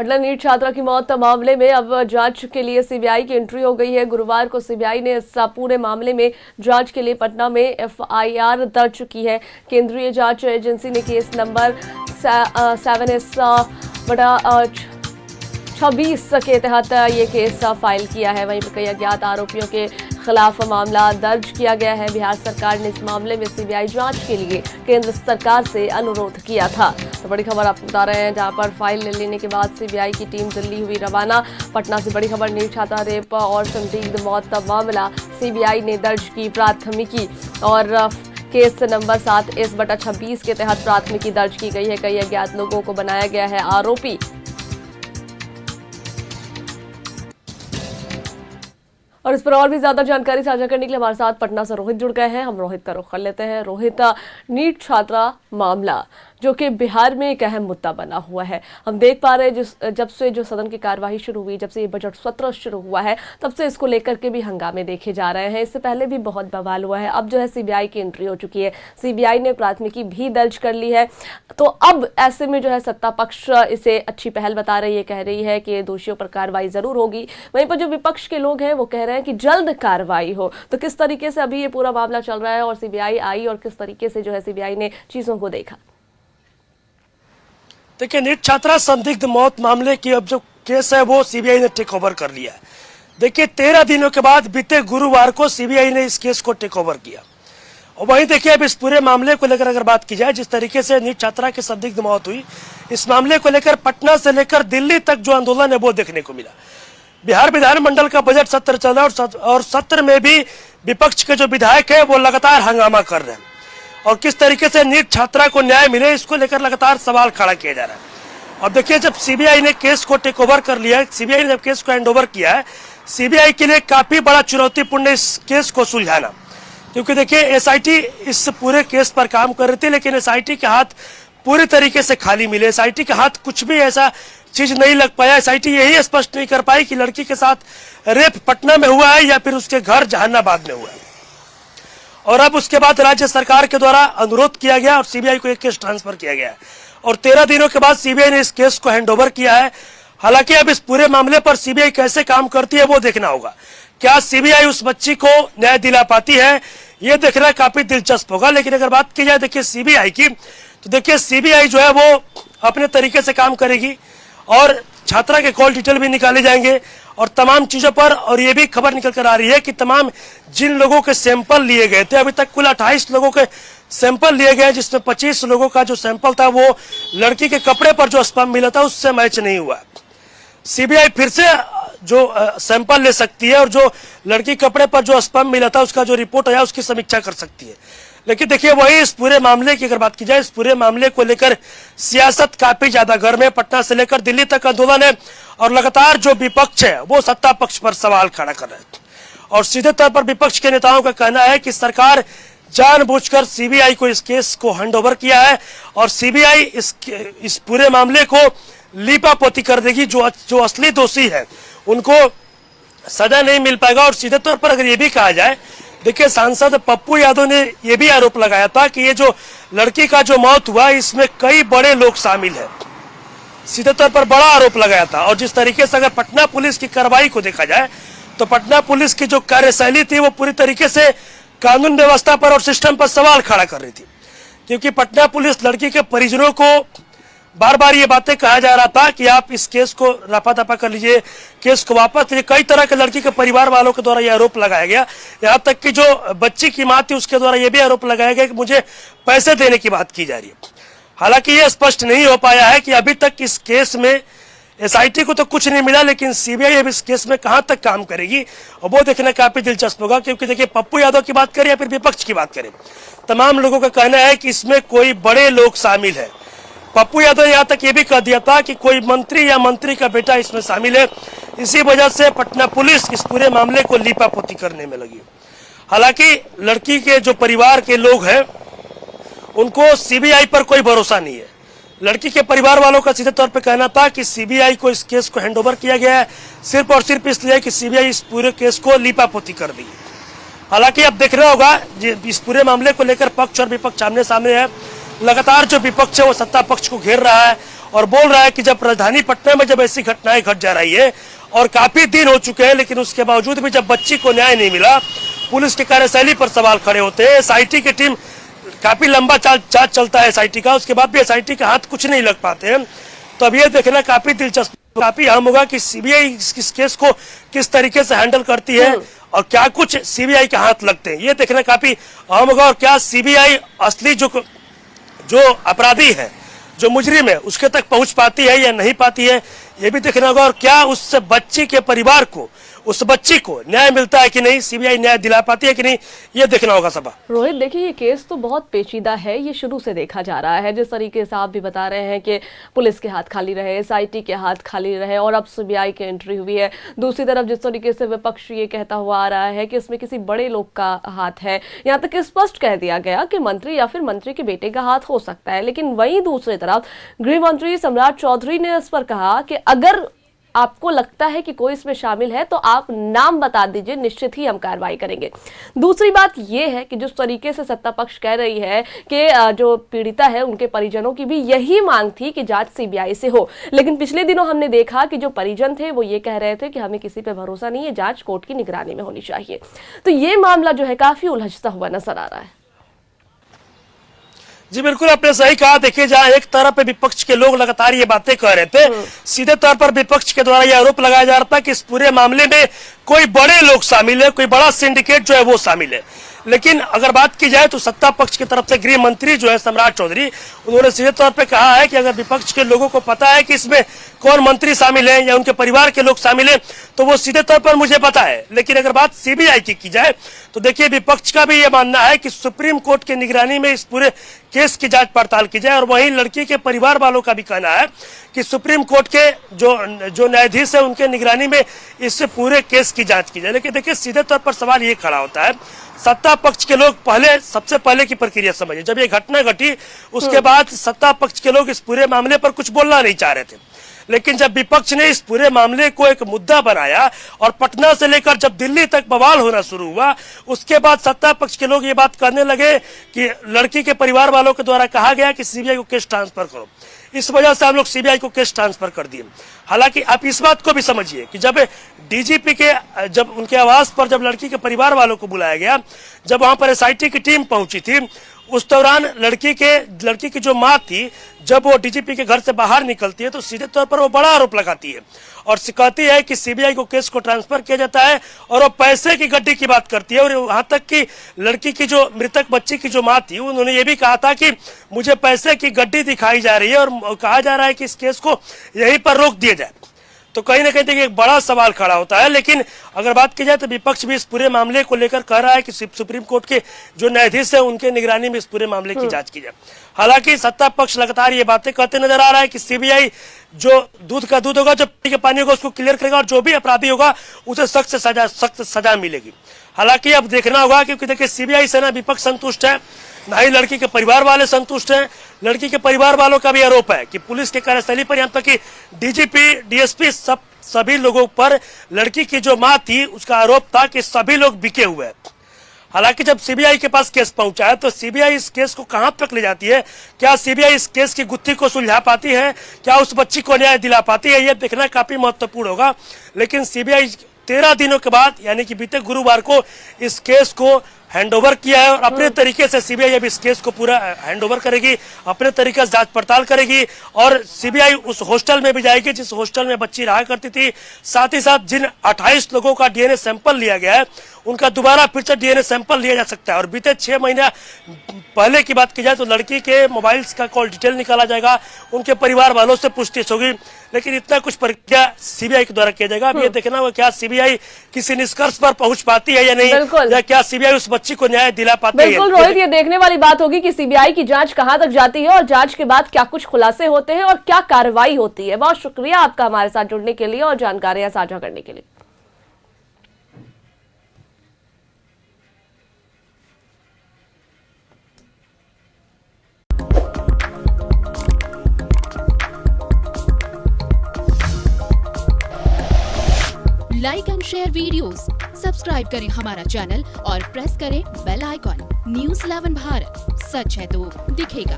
Patna NEET छात्रा की मौत मामले में अब जांच के लिए सीबीआई की एंट्री हो गई है। गुरुवार को सीबीआई ने इस पूरे मामले में जांच के लिए पटना में एफआईआर दर्ज की है। केंद्रीय जांच एजेंसी ने केस नंबर 7S/26 के तहत ये केस फाइल किया है। वहीं पर कई अज्ञात आरोपियों के खिलाफ मामला दर्ज किया गया है। बिहार सरकार ने इस मामले में सीबीआई जांच के लिए केंद्र सरकार से अनुरोध किया था। तो बड़ी खबर आपको बता रहे हैं, जहां पर फाइल ले लेने के बाद सीबीआई की टीम दिल्ली हुई रवाना। पटना से बड़ी खबर, नीट छात्रा रेप और संदिग्ध मौत का मामला सीबीआई ने दर्ज की प्राथमिकी और केस नंबर 7S/26 के तहत प्राथमिकी दर्ज की गई है। कई अज्ञात लोगों को बनाया गया है आरोपी। और इस पर और भी ज्यादा जानकारी साझा करने के लिए हमारे साथ पटना से रोहित जुड़ गए हैं। हम रोहित का रुख कर लेते हैं। रोहित, नीट छात्रा मामला जो कि बिहार में एक अहम मुद्दा बना हुआ है, हम देख पा रहे हैं जब से जो सदन की कार्यवाही शुरू हुई, जब से ये बजट सत्र शुरू हुआ है, तब से इसको लेकर के भी हंगामे देखे जा रहे हैं। इससे पहले भी बहुत बवाल हुआ है। अब जो है सीबीआई की एंट्री हो चुकी है, सीबीआई ने प्राथमिकी भी दर्ज कर ली है। तो अब ऐसे में जो है सत्ता पक्ष इसे अच्छी पहल बता रही है, कह रही है कि दोषियों पर कार्रवाई जरूर होगी। वहीं पर जो विपक्ष के लोग हैं वो कह रहे हैं कि जल्द कार्रवाई हो। तो किस तरीके से अभी ये पूरा मामला चल रहा है और सीबीआई आई और किस तरीके से जो है सीबीआई ने चीजों को देखा? देखिए, नीट छात्रा संदिग्ध मौत मामले की अब जो केस है वो सीबीआई ने टेक ओवर कर लिया है। देखिए, 13 दिनों के बाद बीते गुरुवार को सीबीआई ने इस केस को टेक ओवर किया। और वहीं देखिए, अब इस पूरे मामले को लेकर अगर बात की जाए, जिस तरीके से नीट छात्रा की संदिग्ध मौत हुई, इस मामले को लेकर पटना से लेकर दिल्ली तक जो आंदोलन है वो देखने को मिला। बिहार विधानमंडल का बजट सत्र चल रहा है और सत्र में भी विपक्ष के जो विधायक है वो लगातार हंगामा कर रहे हैं और किस तरीके से नीट छात्रा को न्याय मिले इसको लेकर लगातार सवाल खड़ा किया जा रहा है। अब देखिए, जब सीबीआई ने केस को टेक ओवर कर लिया है, सीबीआई ने जब केस को हैंड ओवर किया है, सीबीआई के लिए काफी बड़ा चुनौतीपूर्ण इस केस को सुलझाना, क्योंकि देखिए एसआईटी इस पूरे केस पर काम कर रही थी, लेकिन एसआईटी के हाथ पूरी तरीके से खाली मिले। एसआईटी के हाथ कुछ भी ऐसा चीज नहीं लग पाया। एसआईटी यही स्पष्ट नहीं कर पाई कि लड़की के साथ रेप पटना में हुआ है या फिर उसके घर जहानाबाद में हुआ है। और अब उसके बाद राज्य सरकार के द्वारा अनुरोध किया गया और सीबीआई को एक केस ट्रांसफर किया गया है और 13 दिनों के बाद सीबीआई ने इस केस को हैंडओवर किया है। हालांकि अब इस पूरे मामले पर सीबीआई कैसे काम करती है वो देखना होगा। क्या सीबीआई उस बच्ची को न्याय दिला पाती है, ये देखना काफी दिलचस्प होगा। लेकिन अगर बात की जाए देखिए सीबीआई की, तो देखिए सीबीआई जो है वो अपने तरीके से काम करेगी और छात्रा के कॉल डिटेल भी निकाले जाएंगे और तमाम चीजों पर। और ये भी खबर निकल कर आ रही है कि तमाम जिन लोगों के सैंपल लिए गए थे, अभी तक कुल 28 लोगों के सैंपल लिए गए, जिसमें 25 लोगों का जो सैंपल था वो लड़की के कपड़े पर जो स्पर्म मिला था उससे मैच नहीं हुआ। सीबीआई फिर से जो सैंपल ले सकती है और जो लड़की कपड़े पर जो स्पर्म मिला था उसका जो रिपोर्ट आया उसकी समीक्षा कर सकती है। लेकिन देखिए, वही इस पूरे मामले की अगर बात की जाए, इस पूरे मामले को लेकर सियासत काफी ज्यादा गर्म है। पटना से लेकर दिल्ली तक आंदोलन है और लगातार जो विपक्ष है वो सत्ता पक्ष पर सवाल खड़ा कर रहे हैं और सीधे तौर पर विपक्ष के नेताओं का कहना है कि सरकार जानबूझकर सीबीआई को इस केस को हैंडओवर किया है और सीबीआई इस पूरे मामले को लीपापोती कर देगी। जो असली दोषी है उनको सजा नहीं मिल पाएगा। और सीधे तौर पर अगर ये भी कहा जाए, देखिए सांसद पप्पू यादव ने ये भी आरोप लगाया था कि ये जो लड़की का जो मौत हुआ इसमें कई बड़े लोग शामिल हैं, सीधे तौर पर बड़ा आरोप लगाया था। और जिस तरीके से अगर पटना पुलिस की कार्रवाई को देखा जाए तो पटना पुलिस की जो कार्यशैली थी वो पूरी तरीके से कानून व्यवस्था पर और सिस्टम पर सवाल खड़ा कर रही थी, क्योंकि पटना पुलिस लड़की के परिजनों को बार बार ये बातें कहा जा रहा था कि आप इस केस को रफा दफा कर लीजिए, केस को वापस लीजिए। कई तरह के लड़की के परिवार वालों के द्वारा यह आरोप लगाया गया। यहाँ तक कि जो बच्ची की मां थी उसके द्वारा यह भी आरोप लगाया गया कि मुझे पैसे देने की बात की जा रही है। हालांकि यह स्पष्ट नहीं हो पाया है कि अभी तक इस केस में एसआईटी को तो कुछ नहीं मिला, लेकिन सीबीआई अब इस केस में कहां तक काम करेगी और वो देखना काफी दिलचस्प होगा। क्योंकि देखिए, पप्पू यादव की बात करें या फिर विपक्ष की बात करें, तमाम लोगों का कहना है कि इसमें कोई बड़े लोग शामिल है। पप्पू यादव ने यहाँ तक ये भी कह दिया था कि कोई मंत्री या मंत्री का बेटा इसमें शामिल है। इसी वजह से पटना पुलिस इस पूरे मामले को लीपापोती करने में लगी। हालांकि लड़की के जो परिवार के लोग हैं उनको सीबीआई पर कोई भरोसा नहीं है। लड़की के परिवार वालों का सीधे तौर पर कहना था कि सीबीआई को इस केस को हैंडओवर किया गया है सिर्फ और सिर्फ इसलिए कि सीबीआई इस पूरे केस को लीपापोती कर दी। हालांकि अब देखना होगा, इस पूरे मामले को लेकर पक्ष और विपक्ष आमने सामने है। लगातार जो विपक्ष है वो सत्ता पक्ष को घेर रहा है और बोल रहा है कि जब राजधानी पटना में जब ऐसी घटनाएं घट जा रही है और काफी दिन हो चुके हैं, लेकिन उसके बावजूद भी जब बच्ची को न्याय नहीं मिला, पुलिस की कार्यशैली पर सवाल खड़े होते हैं। SIT की टीम काफी लंबा चार्ज चलता है SIT का, उसके बाद भी SIT के हाथ कुछ नहीं लग पाते हैं। तो अब ये देखना काफी दिलचस्प, काफी अहम होगा कि CBI इस केस को किस तरीके से हैंडल करती है और क्या कुछ CBI के हाथ लगते हैं, ये देखना काफी अहम होगा। और क्या CBI असली जो अपराधी है, जो मुजरिम है, उसके तक पहुंच पाती है या नहीं पाती है, ये भी देखना होगा। और क्या उस बच्ची के परिवार को, उस बच्ची को न्याय मिलता है कि नहीं, CBI न्याय दिला पाती है कि नहीं, ये देखना होगा सबा। रोहित, देखिए ये केस तो बहुत पेचीदा है, ये शुरू से देखा जा रहा है। जिस तरीके से आप भी बता रहे हैं कि पुलिस के हाथ खाली रहे, SIT के हाथ खाली रहे और अब CBI की एंट्री हुई है। दूसरी तरफ जिस तरीके से विपक्ष ये कहता हुआ आ रहा है कि इसमें किसी बड़े लोग का हाथ है, यहाँ तक स्पष्ट कह दिया गया कि मंत्री या फिर मंत्री के बेटे का हाथ हो सकता है। लेकिन वहीं दूसरी तरफ गृह मंत्री सम्राट चौधरी ने इस पर कहा कि अगर आपको लगता है कि कोई इसमें शामिल है तो आप नाम बता दीजिए, निश्चित ही हम कार्रवाई करेंगे। दूसरी बात यह है कि जिस तरीके से सत्ता पक्ष कह रही है कि जो पीड़िता है उनके परिजनों की भी यही मांग थी कि जांच CBI से हो, लेकिन पिछले दिनों हमने देखा कि जो परिजन थे वो ये कह रहे थे कि हमें किसी पे भरोसा नहीं है, जांच कोर्ट की निगरानी में होनी चाहिए। तो ये मामला जो है काफी उलझता हुआ नजर आ रहा है। जी बिल्कुल, आपने सही कहा। देखिए, जहां एक तरफ विपक्ष के लोग लगातार ये बातें कह रहे थे, सीधे तौर पर विपक्ष के द्वारा यह आरोप लगाया जा रहा था कि इस पूरे मामले में कोई बड़े लोग शामिल है, कोई बड़ा सिंडिकेट जो है वो शामिल है। लेकिन अगर बात की जाए तो सत्ता पक्ष की तरफ से गृह मंत्री जो है सम्राट चौधरी, उन्होंने सीधे तौर पे कहा है कि अगर विपक्ष के लोगों को पता है कि इसमें कौन मंत्री शामिल है या उनके परिवार के लोग शामिल हैं, तो वो सीधे तौर पर मुझे पता है। लेकिन अगर बात CBI की जाए तो देखिए, विपक्ष का भी ये मानना है कि सुप्रीम कोर्ट की निगरानी में इस पूरे केस की जांच पड़ताल की जाए। और वहीं लड़की के परिवार वालों का भी कहना है कि सुप्रीम कोर्ट के जो न्यायाधीश है उनके निगरानी में इस पूरे केस की जांच की जाए। लेकिन देखिए, सीधे तौर पर सवाल ये खड़ा होता है, सत्ता पक्ष के लोग सबसे पहले की प्रक्रिया समझिए। जब ये घटना घटी उसके बाद सत्ता पक्ष के लोग इस पूरे मामले पर कुछ बोलना नहीं चाह रहे थे, लेकिन जब विपक्ष ने इस पूरे मामले को एक मुद्दा बनाया और पटना से लेकर जब दिल्ली तक बवाल होना शुरू हुआ, उसके बाद सत्ता पक्ष के लोग ये बात कहने लगे कि लड़की के परिवार वालों के द्वारा कहा गया कि CBI को केस ट्रांसफर करो, इस वजह से हम लोग CBI को केस ट्रांसफर कर दिए। हालांकि आप इस बात को भी समझिए कि जब DGP के जब उनके आवास पर जब लड़की के परिवार वालों को बुलाया गया, जब वहां पर SIT की टीम पहुंची थी, उस दौरान लड़की की जो माँ थी, जब वो DGP के घर से बाहर निकलती है तो सीधे तौर पर वो बड़ा आरोप लगाती है और कहती है कि CBI को केस को ट्रांसफर किया जाता है और वो पैसे की गड्डी की बात करती है। और वहां तक कि लड़की की जो मृतक बच्ची की जो माँ थी, उन्होंने ये भी कहा था कि मुझे पैसे की गड्डी दिखाई जा रही है और कहा जा रहा है कि इस केस को यहीं पर रोक दिया जाए। तो कहीं ना कहीं देखिए एक बड़ा सवाल खड़ा होता है। लेकिन अगर बात की जाए तो विपक्ष भी इस पूरे मामले को लेकर कह रहा है कि सुप्रीम कोर्ट के जो न्यायाधीश है उनके निगरानी में इस पूरे मामले की जांच की जाए। हालांकि सत्ता पक्ष लगातार ये बातें कहते नजर आ रहा है कि CBI जो दूध का दूध होगा, जो पानी का पानी होगा, उसको क्लियर करेगा और जो भी अपराधी होगा उसे सख्त सजा मिलेगी। हालांकि अब देखना होगा, क्योंकि देखिए CBI से ना विपक्ष संतुष्ट है, ना ही लड़की के परिवार वाले संतुष्ट हैं। लड़की के परिवार वालों का भी आरोप है कि पुलिस के कार्यशैली पर, यहाँ तक कि DGP DSP सभी लोगों पर लड़की की जो माँ थी उसका आरोप था कि सभी लोग बिके हुए हैं। हालांकि जब CBI के पास केस पहुंचा है तो CBI इस केस को कहां तक ले जाती है, क्या CBI इस केस की गुत्थी को सुलझा पाती है, क्या उस बच्ची को न्याय दिला पाती है, यह देखना काफी महत्वपूर्ण होगा। लेकिन CBI 13 दिनों के बाद यानी कि बीते गुरुवार को इस केस को हैंडओवर किया है और अपने तरीके से CBI अब इस केस को पूरा हैंडओवर करेगी, अपने तरीके से जांच पड़ताल करेगी और CBI उस हॉस्टल में भी जाएगी जिस हॉस्टल में बच्ची रहा करती थी। साथ ही साथ जिन 28 लोगों का DNA सैंपल लिया गया है उनका दोबारा फिर से DNA सैंपल लिया जा सकता है। और बीते 6 महीना पहले की बात की जाए तो लड़की के मोबाइल्स का कॉल डिटेल निकाला जाएगा, उनके परिवार वालों से पूछताछ होगी, लेकिन इतना कुछ प्रक्रिया CBI के द्वारा किया जाएगा। अब ये देखना होगा क्या CBI किसी निष्कर्ष पर पहुंच पाती है या नहीं, या क्या CBI उस बच्ची को न्याय दिला पाती है। बिल्कुल रोहित, ये देखने वाली बात होगी कि CBI की जांच कहां तक जाती है और जांच के बाद क्या कुछ खुलासे होते हैं और क्या कार्रवाई होती है। बहुत शुक्रिया आपका हमारे साथ जुड़ने के लिए और जानकारियां साझा करने के लिए। Like and share videos, subscribe करें हमारा चैनल और प्रेस करें बेल आइकॉन। News 11 भारत, सच है तो दिखेगा।